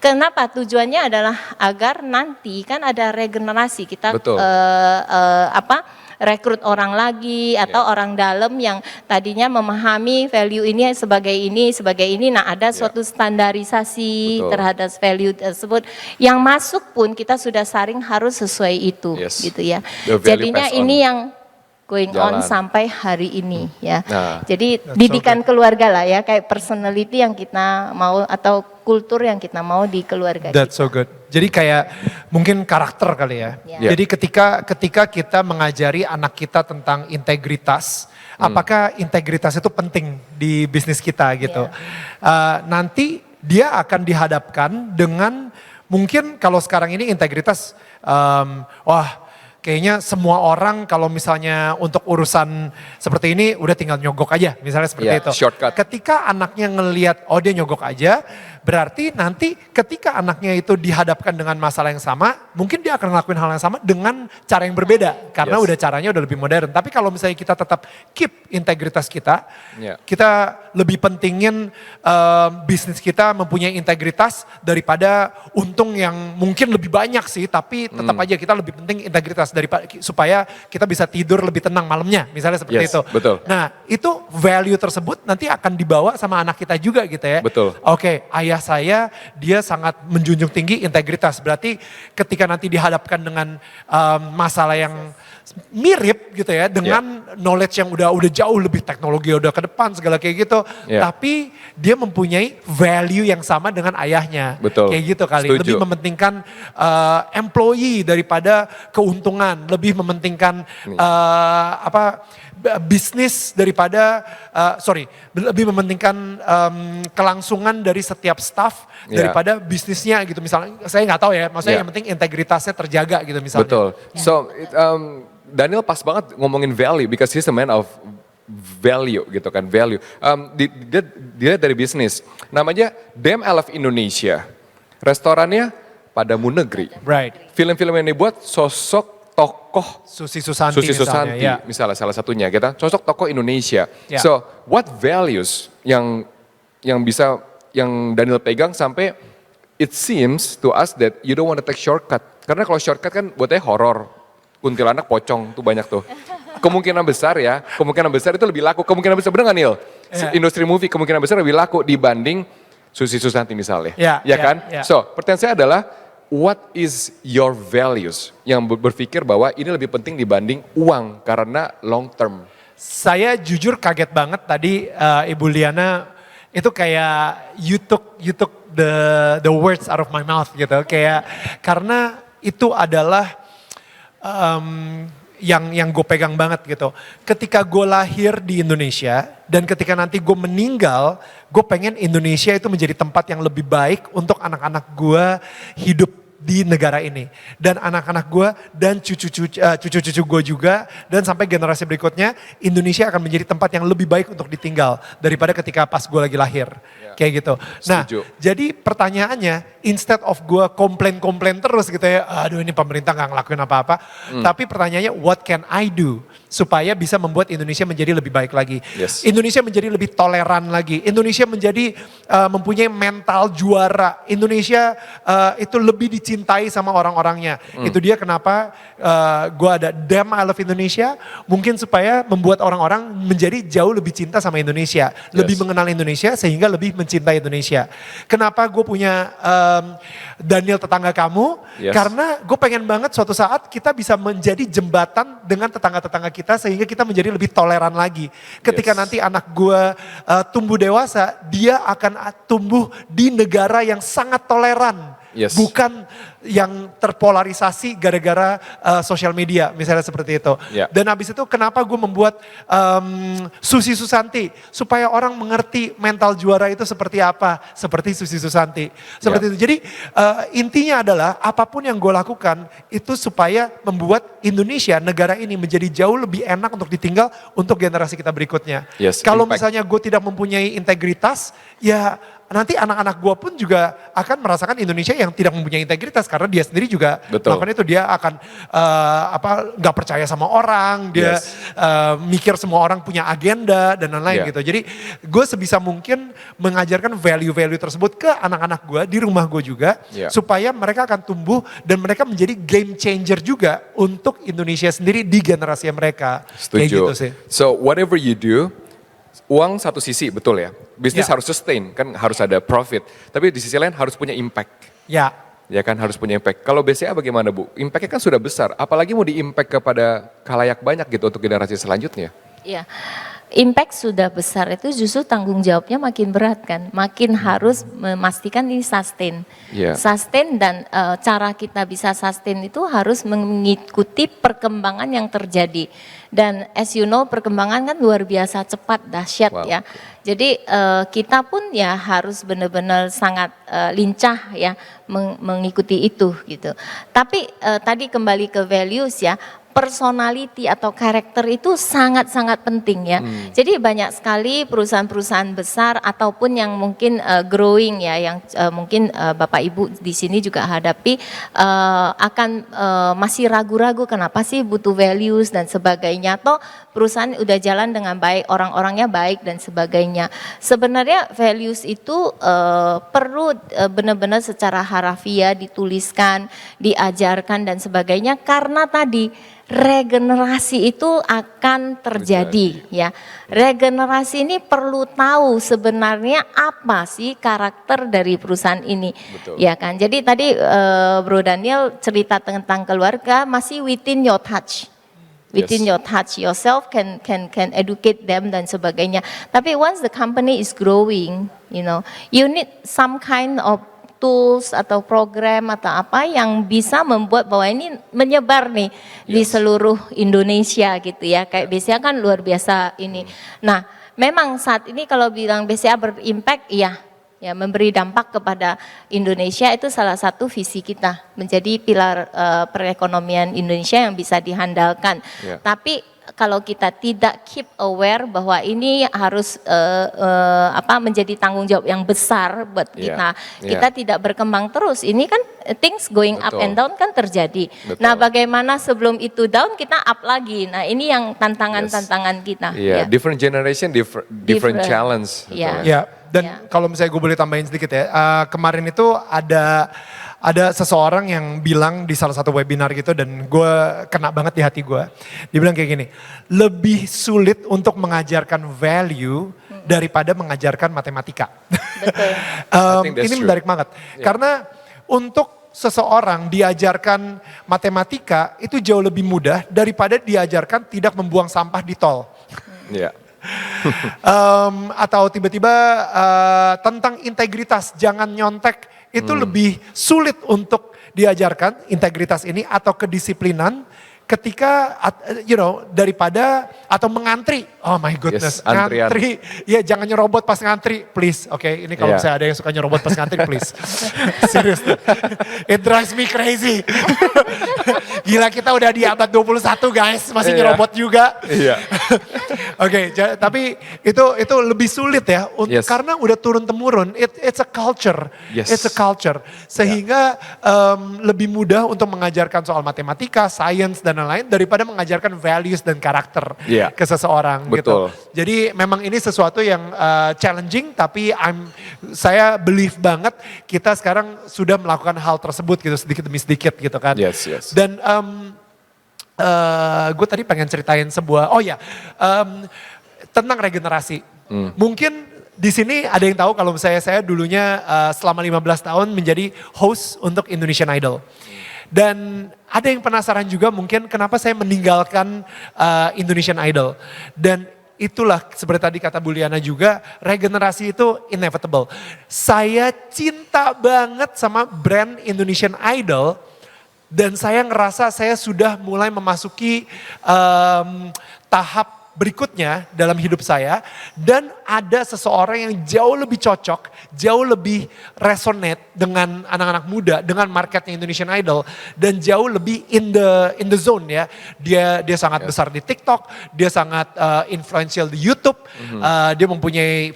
Kenapa? Tujuannya adalah agar nanti kan ada regenerasi kita rekrut orang lagi atau orang dalam yang tadinya memahami value ini sebagai ini. Nah, ada suatu standarisasi terhadap value tersebut. Yang masuk pun kita sudah saring harus sesuai itu, gitu ya. Jadinya ini yang going on sampai hari ini ya. Jadi didikan keluarga lah ya, kayak personality yang kita mau atau kultur yang kita mau di keluarga. That's so good. Jadi kayak mungkin karakter kali ya. Jadi ketika kita mengajari anak kita tentang integritas, apakah integritas itu penting di bisnis kita gitu. Nanti dia akan dihadapkan dengan mungkin kalau sekarang ini integritas, kayaknya semua orang kalau misalnya untuk urusan seperti ini udah tinggal nyogok aja, misalnya seperti itu. Shortcut. Ketika anaknya ngelihat, dia nyogok aja, berarti nanti ketika anaknya itu dihadapkan dengan masalah yang sama, mungkin dia akan ngelakuin hal yang sama dengan cara yang berbeda. Karena caranya udah lebih modern. Tapi kalau misalnya kita tetap keep integritas kita, kita lebih pentingin bisnis kita mempunyai integritas daripada untung yang mungkin lebih banyak sih, tapi tetap aja kita lebih penting integritas supaya kita bisa tidur lebih tenang malamnya, misalnya seperti itu. Betul. Nah, itu value tersebut nanti akan dibawa sama anak kita juga gitu ya. Betul. Oke, ayah saya dia sangat menjunjung tinggi integritas. Berarti ketika nanti dihadapkan dengan masalah yang mirip gitu ya, dengan knowledge yang udah jauh lebih teknologi udah ke depan segala kayak gitu, tapi dia mempunyai value yang sama dengan ayahnya. Betul. Kayak gitu kali. Setuju. Lebih mementingkan employee daripada keuntungan, lebih mementingkan bisnis daripada, lebih mementingkan kelangsungan dari setiap staff daripada bisnisnya gitu. Misalnya saya nggak tahu ya, maksudnya yang penting integritasnya terjaga gitu misalnya. Betul. So Daniel pas banget ngomongin value because he's a man of value gitu kan, value. Dia dari bisnis, namanya Damn I Love Indonesia. Restorannya Padamu Negeri. Right. Film-film yang dibuat sosok tokoh Susi Susanti misalnya salah satunya kita sosok tokoh Indonesia. Ya. So what values yang Daniel pegang sampai it seems to us that you don't want to take shortcut. Karena kalau shortcut kan buatnya horor, kuntilanak, pocong tuh banyak tuh. Kemungkinan besar itu lebih laku. Kemungkinan besar, bener gak Neil? Industri movie kemungkinan besar lebih laku dibanding Susi Susanti misalnya. Ya kan? So pertanyaan saya adalah, what is your values? Yang berpikir bahwa ini lebih penting dibanding uang karena long term. Saya jujur kaget banget tadi Ibu Liana itu kayak you took the words out of my mouth gitu. Kayak karena itu adalah yang gue pegang banget gitu. Ketika gue lahir di Indonesia dan ketika nanti gue meninggal, gue pengen Indonesia itu menjadi tempat yang lebih baik untuk anak-anak gue hidup di negara ini. Dan anak-anak gue dan cucu-cucu gue juga dan sampai generasi berikutnya, Indonesia akan menjadi tempat yang lebih baik untuk ditinggal daripada ketika pas gue lagi lahir. Kayak gitu. Nah, jadi pertanyaannya, instead of gue komplain terus gitu ya, aduh ini pemerintah gak ngelakuin apa-apa. Tapi pertanyaannya, what can I do? Supaya bisa membuat Indonesia menjadi lebih baik lagi. Indonesia menjadi lebih toleran lagi. Indonesia menjadi mempunyai mental juara. Indonesia itu lebih dicintai sama orang-orangnya. Itu dia kenapa gue ada Damn I Love Indonesia. Mungkin supaya membuat orang-orang menjadi jauh lebih cinta sama Indonesia. Lebih mengenal Indonesia sehingga lebih mencintai Indonesia. Kenapa gue punya Daniel tetangga kamu? Karena gue pengen banget suatu saat kita bisa menjadi jembatan dengan tetangga-tetangga kita sehingga kita menjadi lebih toleran lagi. Ketika nanti anak gue tumbuh dewasa, dia akan tumbuh di negara yang sangat toleran. Bukan yang terpolarisasi gara-gara sosial media, misalnya seperti itu. Dan habis itu kenapa gue membuat Susi Susanti, supaya orang mengerti mental juara itu seperti apa, seperti Susi Susanti. Seperti itu. Jadi intinya adalah apapun yang gue lakukan itu supaya membuat Indonesia, negara ini menjadi jauh lebih enak untuk ditinggal untuk generasi kita berikutnya. Kalau misalnya gue tidak mempunyai integritas, ya nanti anak-anak gue pun juga akan merasakan Indonesia yang tidak mempunyai integritas karena dia sendiri juga melakukan itu. Dia akan nggak percaya sama orang, dia mikir semua orang punya agenda dan lain-lain gitu. Jadi gue sebisa mungkin mengajarkan value-value tersebut ke anak-anak gue di rumah gue juga supaya mereka akan tumbuh dan mereka menjadi game changer juga untuk Indonesia sendiri di generasi mereka. Setuju. Kayak gitu sih. So whatever you do, uang satu sisi betul ya, bisnis harus sustain kan, harus ada profit. Tapi di sisi lain harus punya impact. Ya kan, harus punya impact. Kalau BCA bagaimana Bu? Impactnya kan sudah besar, apalagi mau di-impact kepada khalayak banyak gitu untuk generasi selanjutnya. Ya, impact sudah besar itu justru tanggung jawabnya makin berat kan. Makin harus memastikan ini sustain. Sustain dan cara kita bisa sustain itu harus mengikuti perkembangan yang terjadi. Dan as you know perkembangan kan luar biasa cepat, dahsyat ya. Jadi kita pun ya harus benar-benar sangat lincah ya mengikuti itu gitu. Tapi tadi kembali ke values ya. Personality atau karakter itu sangat-sangat penting ya. Jadi banyak sekali perusahaan-perusahaan besar ataupun yang mungkin growing ya, yang mungkin Bapak Ibu di sini juga hadapi akan masih ragu-ragu kenapa sih butuh values dan sebagainya. Toh perusahaan udah jalan dengan baik, orang-orangnya baik dan sebagainya. Sebenarnya values itu perlu benar-benar secara harafiah dituliskan, diajarkan dan sebagainya karena tadi regenerasi itu akan terjadi ya. Regenerasi ini perlu tahu sebenarnya apa sih karakter dari perusahaan ini. Ya kan. Jadi tadi Bro Daniel cerita tentang keluarga masih within your touch. Within your touch, yourself can educate them dan sebagainya. Tapi once the company is growing, you know, you need some kind of tools atau program atau apa yang bisa membuat bahwa ini menyebar nih di seluruh Indonesia gitu ya. Kayak BCA kan luar biasa ini. Nah, memang saat ini kalau bilang BCA berimpact, iya. Ya, memberi dampak kepada Indonesia itu salah satu visi kita menjadi pilar perekonomian Indonesia yang bisa dihandalkan. Tapi kalau kita tidak keep aware bahwa ini harus menjadi tanggung jawab yang besar buat kita, kita tidak berkembang terus. Ini kan things going up and down kan terjadi. Nah, bagaimana sebelum itu down kita up lagi. Nah, ini yang tantangan-tantangan kita. Different generation, different challenge. Dan kalau misalnya gue boleh tambahin sedikit ya, kemarin itu ada seseorang yang bilang di salah satu webinar gitu dan gue kena banget di hati gue. Dia bilang kayak gini, lebih sulit untuk mengajarkan value daripada mengajarkan matematika. Betul. Ini menarik banget, karena untuk seseorang diajarkan matematika itu jauh lebih mudah daripada diajarkan tidak membuang sampah di tol. Atau tiba-tiba tentang integritas, jangan nyontek, itu lebih sulit untuk diajarkan integritas ini atau kedisiplinan ketika daripada atau mengantri. Oh my goodness, ngantri. Ya jangan nyerobot pas ngantri, please. Oke, ini kalau misalnya ada yang suka nyerobot pas ngantri, please. Serius. It drives me crazy. Gila, kita udah di abad 21 guys, masih nyerobot juga. Oke, tapi itu lebih sulit ya, karena udah turun temurun. It's a culture, it's a culture. Sehingga lebih mudah untuk mengajarkan soal matematika, science dan lain-lain daripada mengajarkan values dan karakter ke seseorang. Gitu. Jadi memang ini sesuatu yang challenging, tapi saya believe banget kita sekarang sudah melakukan hal tersebut gitu sedikit demi sedikit gitu kan. Dan gue tadi pengen ceritain sebuah, tentang regenerasi. Mungkin di sini ada yang tahu kalau saya dulunya selama 15 tahun menjadi host untuk Indonesian Idol. Dan ada yang penasaran juga mungkin kenapa saya meninggalkan Indonesian Idol. Dan itulah seperti tadi kata Bu Liana juga, regenerasi itu inevitable. Saya cinta banget sama brand Indonesian Idol. Dan saya ngerasa saya sudah mulai memasuki tahap berikutnya dalam hidup saya. Dan ada seseorang yang jauh lebih cocok, jauh lebih resonate dengan anak-anak muda, dengan marketnya Indonesian Idol. Dan jauh lebih in the zone ya. Dia sangat besar di TikTok, dia sangat influential di YouTube. Dia mempunyai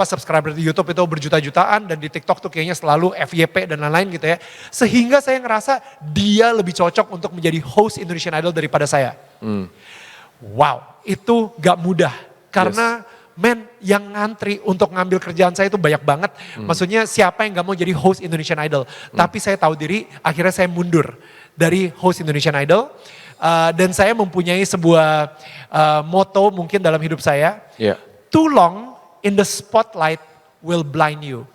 subscriber di YouTube itu berjuta-jutaan. Dan di TikTok tuh kayaknya selalu FYP dan lain-lain gitu ya. Sehingga saya ngerasa dia lebih cocok untuk menjadi host Indonesian Idol daripada saya. Wow, itu gak mudah. Karena yang ngantri untuk ngambil kerjaan saya itu banyak banget. Maksudnya siapa yang gak mau jadi host Indonesian Idol. Tapi saya tahu diri, akhirnya saya mundur dari host Indonesian Idol. Dan saya mempunyai sebuah motto mungkin dalam hidup saya. Too long in the spotlight will blind you.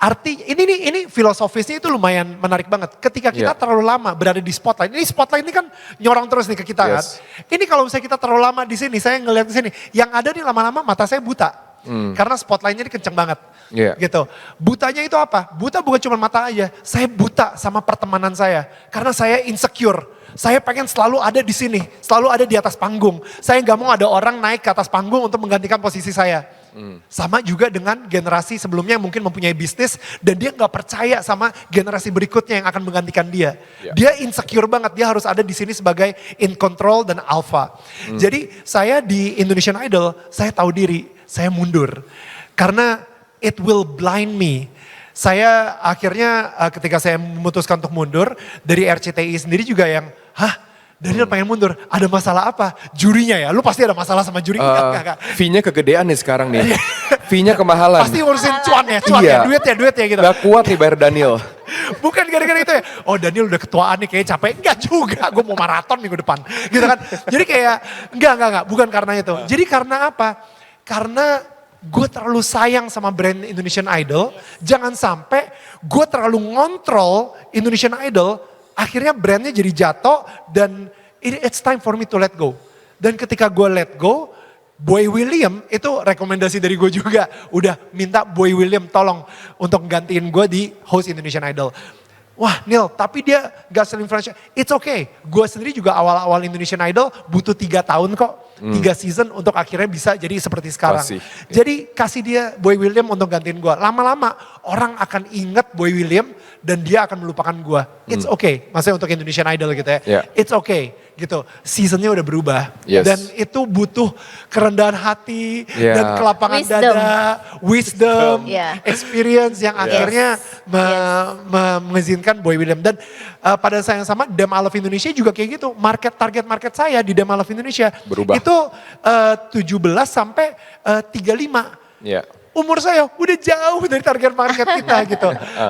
Ini filosofisnya itu lumayan menarik banget. Ketika kita terlalu lama berada di spotlight. Ini spotlight ini kan nyorong terus nih ke kita kan. Ini kalau misalnya kita terlalu lama di sini, saya ngeliat di sini. Yang ada nih lama-lama mata saya buta. Karena spotlightnya ini kenceng banget. Gitu. Butanya itu apa? Buta bukan cuma mata aja. Saya buta sama pertemanan saya. Karena saya insecure. Saya pengen selalu ada di sini. Selalu ada di atas panggung. Saya gak mau ada orang naik ke atas panggung untuk menggantikan posisi saya. Sama juga dengan generasi sebelumnya yang mungkin mempunyai bisnis dan dia gak percaya sama generasi berikutnya yang akan menggantikan dia. Dia insecure banget, dia harus ada di sini sebagai in control dan alpha. Jadi saya di Indonesian Idol, saya tahu diri, saya mundur. Karena it will blind me. Saya akhirnya ketika saya memutuskan untuk mundur dari RCTI sendiri juga yang, Daniel pengen mundur, ada masalah apa? Jurinya ya, lu pasti ada masalah sama juri. Enggak. Fee-nya kegedean nih sekarang nih. Fee-nya kemahalan. Pasti ngurusin cuan ya, duit ya gitu. Gak kuat nih bayar Daniel. Bukan gara-gara itu ya, oh Daniel udah ketuaan nih kayaknya capek. Enggak juga, gue mau maraton minggu depan. Gitu kan, jadi kayak enggak, bukan karena itu. Jadi karena apa? Karena gue terlalu sayang sama brand Indonesian Idol. Jangan sampai gue terlalu ngontrol Indonesian Idol. Akhirnya brandnya jadi jatuh dan it's time for me to let go. Dan ketika gue let go, Boy William itu rekomendasi dari gue juga. Udah minta Boy William tolong untuk gantiin gue di host Indonesian Idol. Wah Neil, tapi dia gak se-influential. It's okay. Gue sendiri juga awal-awal Indonesian Idol butuh 3 tahun kok. 3 season untuk akhirnya bisa jadi seperti sekarang. Pasti. Jadi kasih dia Boy William untuk gantiin gue. Lama-lama orang akan ingat Boy William dan dia akan melupakan gue. It's okay. Maksudnya untuk Indonesian Idol gitu ya. Yeah. It's okay gitu. Seasonnya udah berubah. Yes. Dan itu butuh kerendahan hati Yeah. dan kelapangan Wisdom. dada, wisdom, Yeah. experience yang akhirnya mengizinkan Boy William. Dan pada saat yang sama Dem I Love Indonesia juga kayak gitu. Target market saya di Dem I Love Indonesia Berubah. itu 17 sampai 35. Ya. Umur saya udah jauh dari target market kita gitu.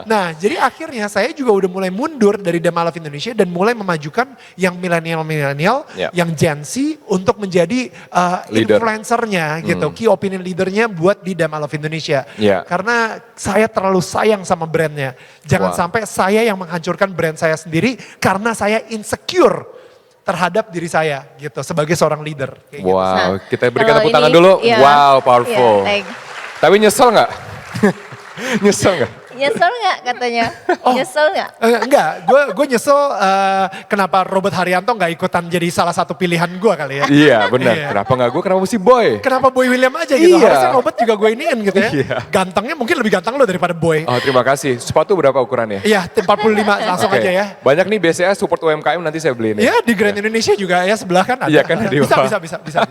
Nah jadi akhirnya saya juga udah mulai mundur dari Dem I Love Indonesia dan mulai memajukan yang milenial-milenial, Yeah. yang Gen Z untuk menjadi Leader. influencernya gitu, key opinion leadernya buat di Dem I Love Indonesia. Yeah. Karena saya terlalu sayang sama brandnya. Jangan Wow. sampai saya yang menghancurkan brand saya sendiri karena saya insecure terhadap diri saya gitu sebagai seorang leader. Kayak gitu. Wow, Nah, kita berikan kalau tepuk tangan ini, dulu. iya, Wow, powerful. iya, Tapi nyesel nggak? Nyesel nggak? Nyesel nggak katanya? Nyesel nggak? Enggak, gue nyesel kenapa Robert Haryanto nggak ikutan jadi salah satu pilihan gue kali ya. Iya benar. Iya. Kenapa nggak gue? Kenapa mesti Boy? Kenapa Boy William aja gitu? Iya. Harusnya Robert juga gue iniin gitu ya. Iya. Gantengnya mungkin lebih ganteng lo daripada Boy. Oh terima kasih. Sepatu berapa ukurannya? Iya, 45 langsung Oke. aja ya. Banyak nih BCA support UMKM nanti saya beliin. Iya di Grand Indonesia juga ya sebelah kan ada. Iya kan, di bawah. Bisa.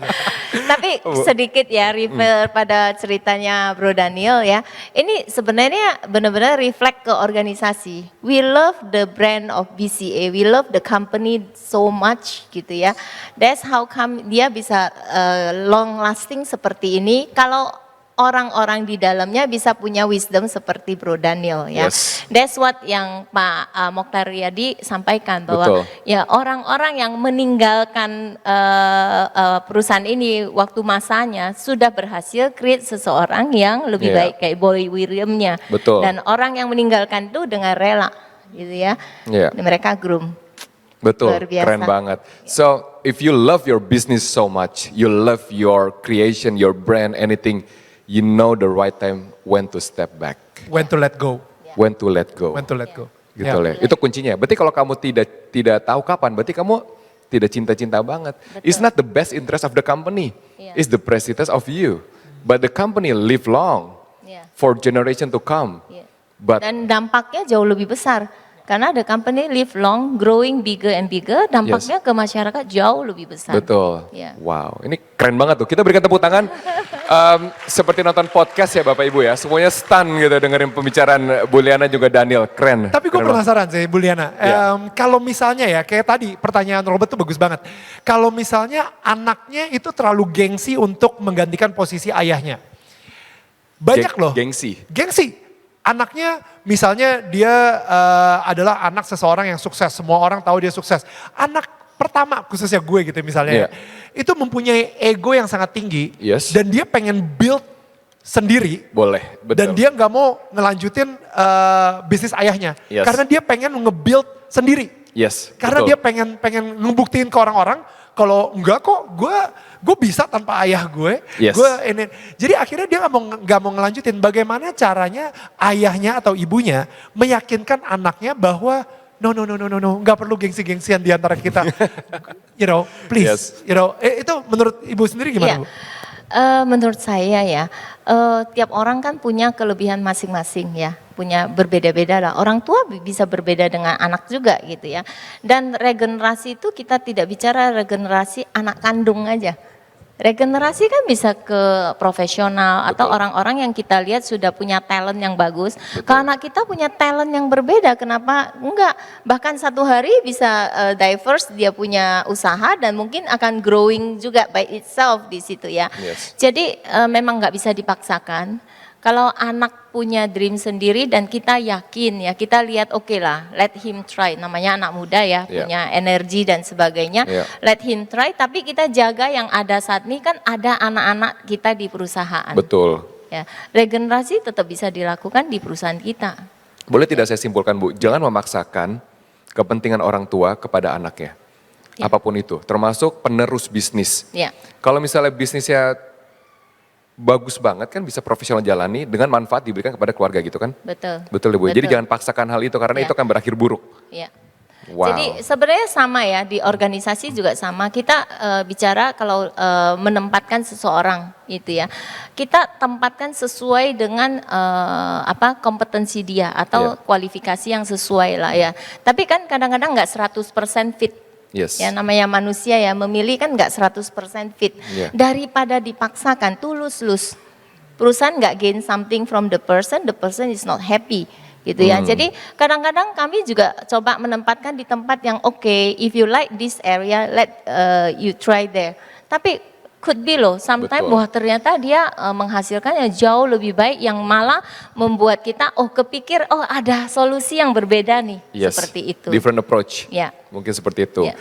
Tapi sedikit ya refer pada ceritanya Bro Daniel ya. Ini sebenarnya benar-benar reflect ke organisasi. We love the brand of BCA, we love the company so much gitu ya. That's how come dia bisa long lasting seperti ini. Kalau orang-orang di dalamnya bisa punya wisdom seperti Bro Daniel ya. Yes. That's what yang Pak Mokhtar Riyadi sampaikan bahwa Betul. ya orang-orang yang meninggalkan perusahaan ini waktu masanya sudah berhasil create seseorang yang lebih Yeah. baik kayak Boy William-nya. Betul. Dan orang yang meninggalkan itu dengan rela gitu ya. Yeah. Dan mereka groom. Betul, Luar biasa. keren banget. So, if you love your business so much, you love your creation, your brand, anything, you know the right time when to step back, When to let go. when to let go. When to let go. Gitu Ya. loh. Itu kuncinya. Berarti kalau kamu tidak tahu kapan, berarti kamu tidak cinta-cinta banget. It's not the best interest of the company. Iya. It's the best interest of you. But the company live long Iya. for generation to come. Iya. But Dan dampaknya jauh lebih besar. Karena the company live long, growing bigger and bigger, dampaknya ke masyarakat jauh lebih besar. betul. Iya. Wow, ini keren banget tuh. Kita berikan tepuk tangan. Seperti nonton podcast ya Bapak Ibu ya. Semuanya stun gitu dengerin pembicaraan Bu Liana juga Daniel. Keren. Tapi gue Keren banget. penasaran sih Bu Liana, Ya. kalau misalnya ya kayak tadi pertanyaan Robert tuh bagus banget. Kalau misalnya anaknya itu terlalu gengsi untuk menggantikan posisi ayahnya. Banyak loh. Gengsi. Gengsi. Anaknya misalnya dia adalah anak seseorang yang sukses. Semua orang tahu dia sukses. Anak pertama khususnya gue gitu misalnya. Iya. Itu mempunyai ego yang sangat tinggi. Yes. Dan dia pengen build sendiri. Boleh, betul. Dan dia nggak mau ngelanjutin bisnis ayahnya. Yes. Karena dia pengen nge-build sendiri. Yes, Karena betul. dia pengen ngebuktiin ke orang-orang kalau enggak kok gue bisa tanpa ayah gue. Yes. Jadi akhirnya dia nggak mau ngelanjutin. Bagaimana caranya ayahnya atau ibunya meyakinkan anaknya bahwa no, nggak perlu gengsi-gengsian di antara kita. Please. Yes. Itu menurut ibu sendiri gimana Iya. Bu? Menurut saya ya, tiap orang kan punya kelebihan masing-masing ya, punya berbeda-beda lah. Orang tua bisa berbeda dengan anak juga gitu ya. Dan regenerasi itu kita tidak bicara regenerasi anak kandung aja. Regenerasi kan bisa ke profesional atau Betul. orang-orang yang kita lihat sudah punya talent yang bagus. Kalau anak kita punya talent yang berbeda, kenapa enggak? Bahkan satu hari bisa diverse, dia punya usaha dan mungkin akan growing juga by itself di situ ya. Yes. Jadi memang nggak bisa dipaksakan. Kalau anak punya dream sendiri dan kita yakin ya, kita lihat oke lah, let him try. Namanya anak muda ya, Yeah. punya energi dan sebagainya. Yeah. Let him try, tapi kita jaga yang ada saat ini kan ada anak-anak kita di perusahaan. Betul. Ya, regenerasi tetap bisa dilakukan di perusahaan kita. Boleh tidak saya simpulkan Bu, jangan memaksakan kepentingan orang tua kepada anaknya. Ya. Apapun itu, termasuk penerus bisnis. Ya. Kalau misalnya bisnisnya bagus banget kan bisa profesional jalani dengan manfaat diberikan kepada keluarga gitu kan? Betul. Betul Ibu. Jadi Betul. jangan paksakan hal itu karena Ya. itu akan berakhir buruk. Ya. Wow. Jadi sebenarnya sama ya, di organisasi juga sama. Kita bicara kalau menempatkan seseorang gitu ya. Kita tempatkan sesuai dengan kompetensi dia atau kualifikasi yang sesuai lah ya. Tapi kan kadang-kadang nggak 100% fit. Yes. Ya namanya manusia ya, memilih kan nggak 100% fit. Yeah. Daripada dipaksakan tuh lose. Perusahaan nggak gain something from the person is not happy. Gitu ya. Jadi kadang-kadang kami juga coba menempatkan di tempat yang oke, if you like this area, let you try there. Tapi could be loh, sometimes Betul. wah ternyata dia menghasilkan yang jauh lebih baik, yang malah membuat kita kepikir ada solusi yang berbeda nih, Yes. seperti itu. Different approach. Ya. Mungkin seperti itu. Ya.